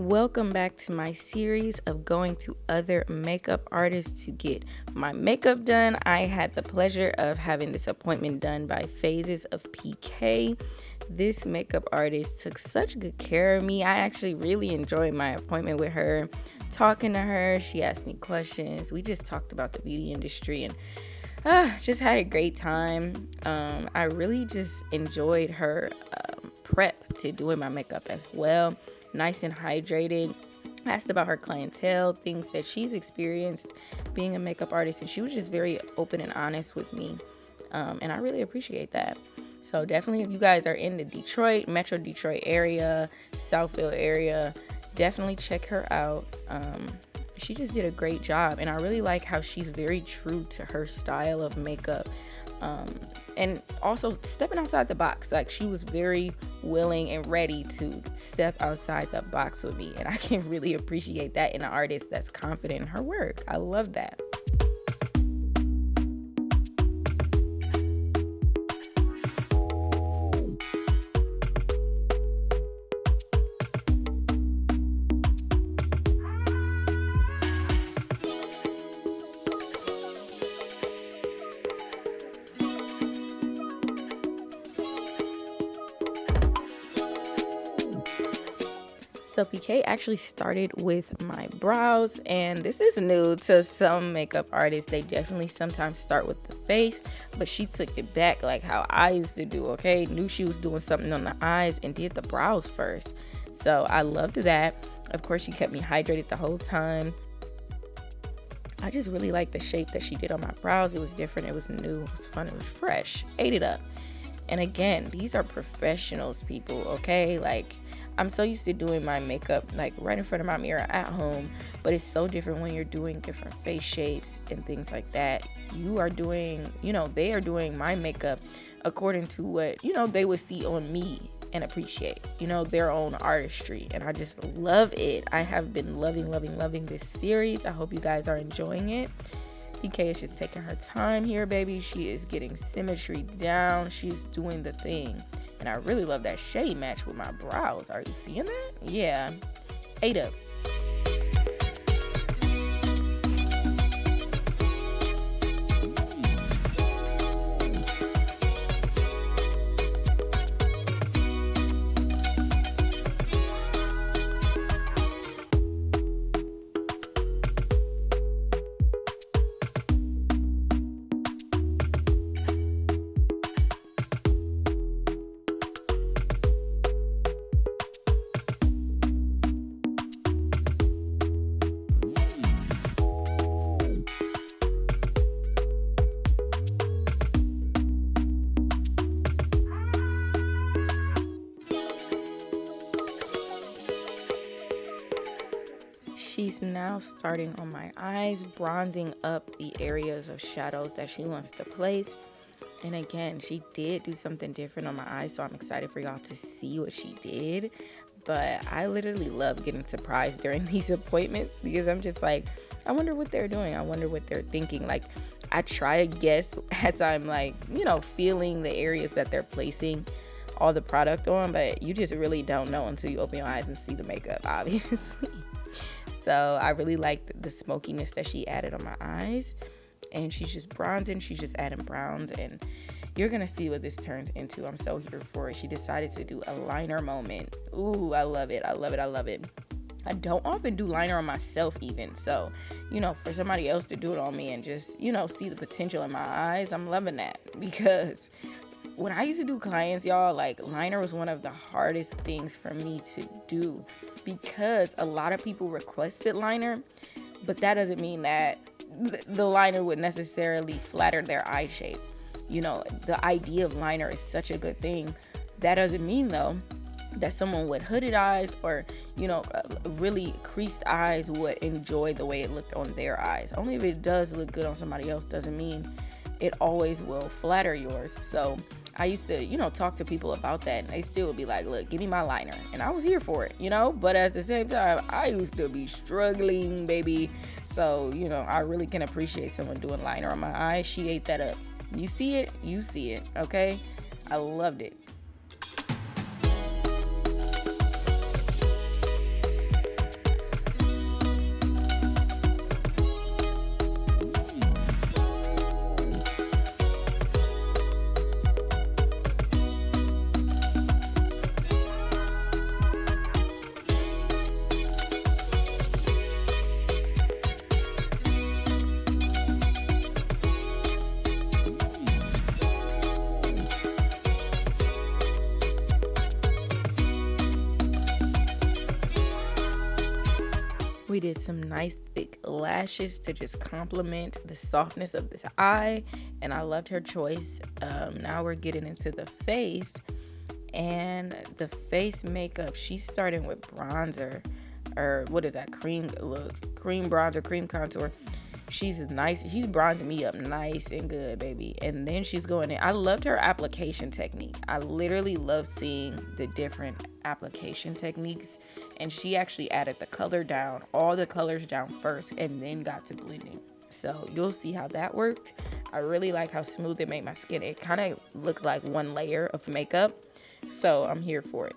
Welcome back to my series of going to other makeup artists to get my makeup done. I had the pleasure of having this appointment done by Phases of PK. This makeup artist took such good care of me. I actually really enjoyed my appointment with her, talking to her. She asked me questions. We just talked about the beauty industry and just had a great time. I really just enjoyed her prep to doing my makeup as well. Nice and hydrated. Asked about her clientele, things that she's experienced being a makeup artist, and she was just very open and honest with me, and I really appreciate that. So definitely, if you guys are in the Detroit, Metro Detroit area, Southfield area, definitely check her out. She just did a great job, and I really like how she's very true to her style of makeup. And also stepping outside the box. Like, she was very willing and ready to step outside the box with me, and I can really appreciate that in an artist that's confident in her work. I love that. So PK actually started with my brows, and this is new to some makeup artists. They definitely sometimes start with the face, but she took it back like how I used to do, okay? Knew she was doing something on the eyes and did the brows first. So I loved that. Of course, she kept me hydrated the whole time. I just really liked the shape that she did on my brows. It was different, it was new, it was fun, it was fresh. Ate it up. And again, these are professionals, people, okay? Like, I'm so used to doing my makeup like right in front of my mirror at home, but it's so different when you're doing different face shapes and things like that. You are doing, they are doing my makeup according to what, they would see on me and appreciate, their own artistry. And I just love it. I have been loving this series. I hope you guys are enjoying it. PK is just taking her time here, baby. She is getting symmetry down. She's doing the thing. And I really love that shade match with my brows. Are you seeing that? Yeah. Ate up. She's now starting on my eyes, bronzing up the areas of shadows that she wants to place. And again, she did do something different on my eyes, so I'm excited for y'all to see what she did. But I literally love getting surprised during these appointments because I'm just like, I wonder what they're doing. I wonder what they're thinking. Like, I try to guess as I'm like, feeling the areas that they're placing all the product on, but you just really don't know until you open your eyes and see the makeup, obviously. So I really liked the smokiness that she added on my eyes. And she's just bronzing. She's just adding browns. And you're going to see what this turns into. I'm so here for it. She decided to do a liner moment. Ooh, I love it. I love it. I don't often do liner on myself even. So, for somebody else to do it on me and just, see the potential in my eyes, I'm loving that. Because when I used to do clients, y'all, like, liner was one of the hardest things for me to do because a lot of people requested liner, but that doesn't mean that the liner would necessarily flatter their eye shape. The idea of liner is such a good thing. That doesn't mean, though, that someone with hooded eyes or, really creased eyes would enjoy the way it looked on their eyes. Only if it does look good on somebody else doesn't mean it always will flatter yours. So I used to, talk to people about that, and they still would be like, look, give me my liner. And I was here for it, but at the same time, I used to be struggling, baby. So, I really can appreciate someone doing liner on my eyes. She ate that up. You see it, okay? I loved it. We did some nice thick lashes to just complement the softness of this eye, and I loved her choice. Now we're getting into the face, and the face makeup, she's starting with bronzer, or what is that, cream bronzer, cream contour. She's nice. She's bronzing me up nice and good, baby. And then she's going in. I loved her application technique. I literally love seeing the different application techniques. And she actually added the color down, all the colors down first, and then got to blending. So you'll see how that worked. I really like how smooth it made my skin. It kind of looked like one layer of makeup. So I'm here for it.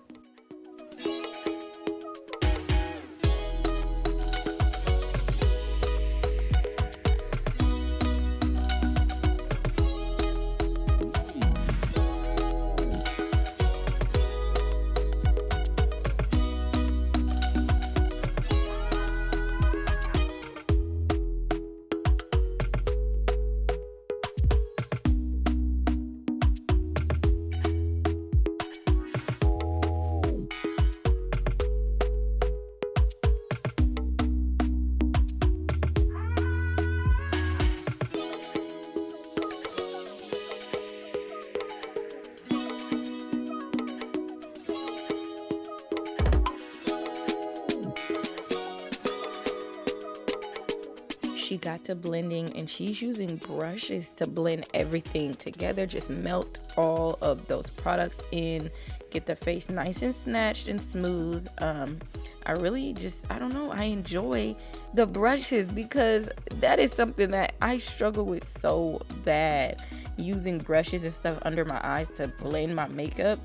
She got to blending, and she's using brushes to blend everything together, just melt all of those products in, get the face nice and snatched and smooth. I really I don't know, I enjoy the brushes because that is something that I struggle with so bad, using brushes and stuff under my eyes to blend my makeup.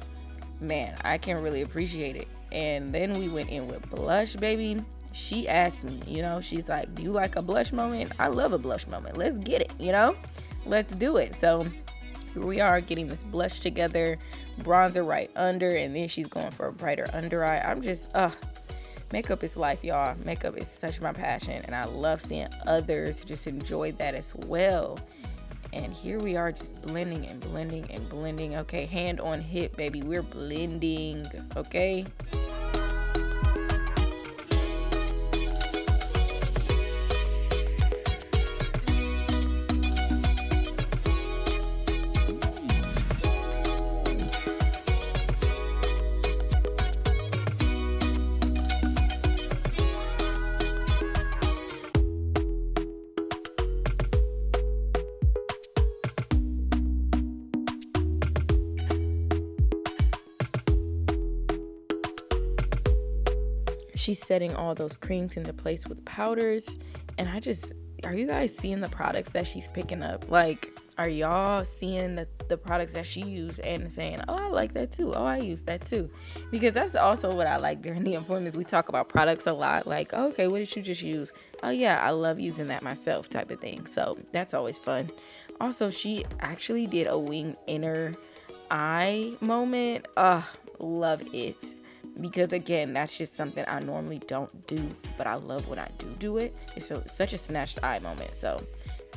Man, I can really appreciate it. And then we went in with blush, baby. She asked me, she's like, do you like a blush moment? I love a blush moment. Let's get it, let's do it. So here we are getting this blush together, bronzer right under, and then she's going for a brighter under eye. I'm just, makeup is life, y'all. Makeup is such my passion, and I love seeing others just enjoy that as well. And here we are just blending and blending and blending. Okay, hand on hip, baby. We're blending, okay? She's setting all those creams into place with powders. And are you guys seeing the products that she's picking up? Like, are y'all seeing the products that she used and saying, oh, I like that too. Oh, I use that too. Because that's also what I like during the appointments. We talk about products a lot. Like, oh, okay, what did you just use? Oh, yeah, I love using that myself type of thing. So that's always fun. Also, she actually did a winged inner eye moment. Love it. Because again, that's just something I normally don't do, but I love when I do it. It's such a snatched eye moment. So,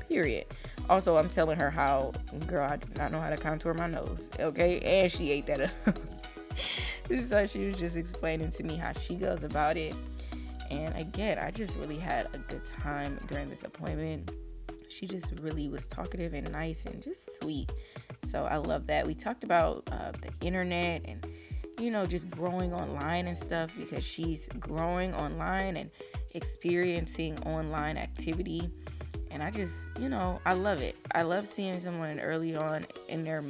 period. Also, I'm telling her how, girl, I do not know how to contour my nose. Okay, and she ate that up. So she was just explaining to me how she goes about it. And again, I just really had a good time during this appointment. She just really was talkative and nice and just sweet. So I love that. We talked about the internet and just growing online and stuff, because she's growing online and experiencing online activity. And I just, I love it. I love seeing someone early on in their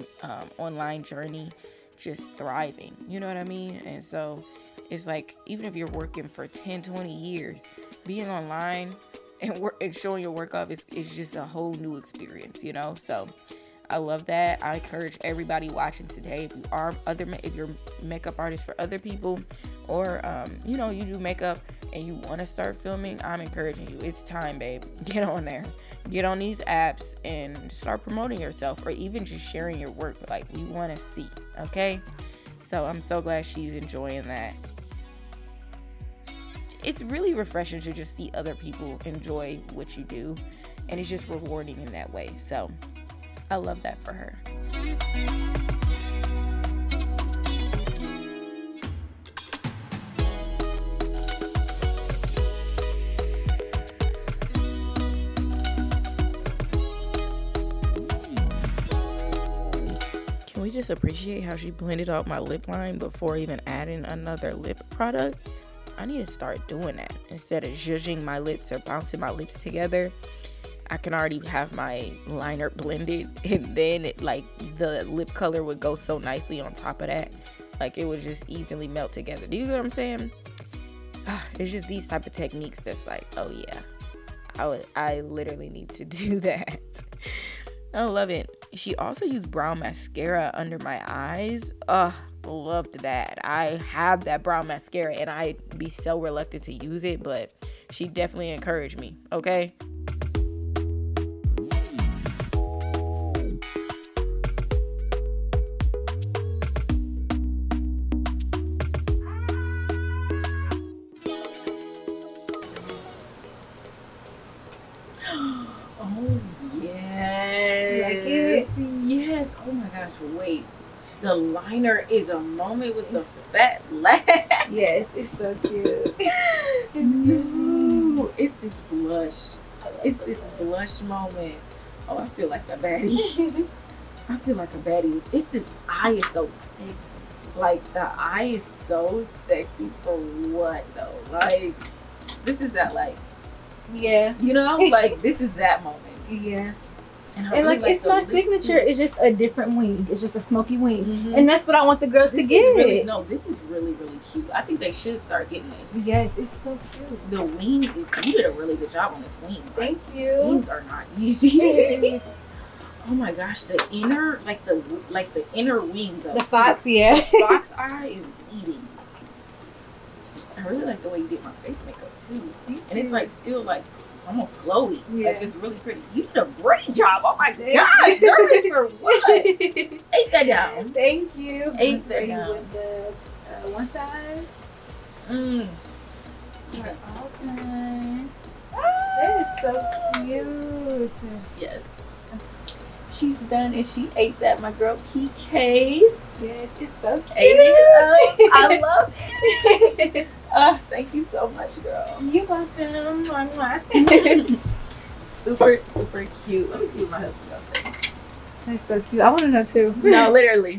online journey just thriving. You know what I mean? And so it's like, even if you're working for 10, 20 years, being online and showing your work off is just a whole new experience, So I love that. I encourage everybody watching today, if you're makeup artist for other people, or you do makeup and you want to start filming, I'm encouraging you. It's time, babe. Get on there. Get on these apps and start promoting yourself, or even just sharing your work. Like, we want to see, okay? So I'm so glad she's enjoying that. It's really refreshing to just see other people enjoy what you do, and it's just rewarding in that way. So I love that for her. just appreciate how she blended out my lip line before even adding another lip product. I need to start doing that. Instead of zhuzhing my lips or bouncing my lips together, I can already have my liner blended, and then the lip color would go so nicely on top of that. Like, it would just easily melt together. Do you get what I'm saying? It's just these type of techniques that's like, oh yeah, I literally need to do that. I love it. She also used brown mascara under my eyes. Loved that. I have that brown mascara and I'd be so reluctant to use it, but she definitely encouraged me. Okay. Oh yes. Like it? Yes. Oh my gosh, wait. The liner is a moment with the fat laugh. Yes, it's so cute. It's this blush. It's this blush moment. Oh, I feel like a baddie. I feel like a baddie. It's this eye is so sexy. Like, the eye is so sexy for what though? Like, this is that, like, Yeah. you know, like, this is that moment. Yeah. And, And like, it's my signature. It's just a different wing. It's just a smoky wing, and that's what I want the girls to get. This is really, really cute. I think they should start getting this. Yes, it's so cute. The wing is. You did a really good job on this wing. Thank Like, you. wings are not easy. Oh my gosh, the inner, like the inner wing though. The fox, yeah. The fox eye is bleeding. I really like the way you did my face makeup too, and it's like still like almost glowy. Yeah. Like, it's really pretty. You did a great job. Oh my gosh, nervous for what? Ace that down. Thank you. Ace that down. With the one side. Okay. All done. That is so cute. Yes. She's done and she ate that, my girl PK. Yes, it's so cute. Ate it up. I love it. Thank you so much, girl. You're welcome. Super, super cute. Let me see what my husband's gonna say. That's so cute. I want to know too. No, literally.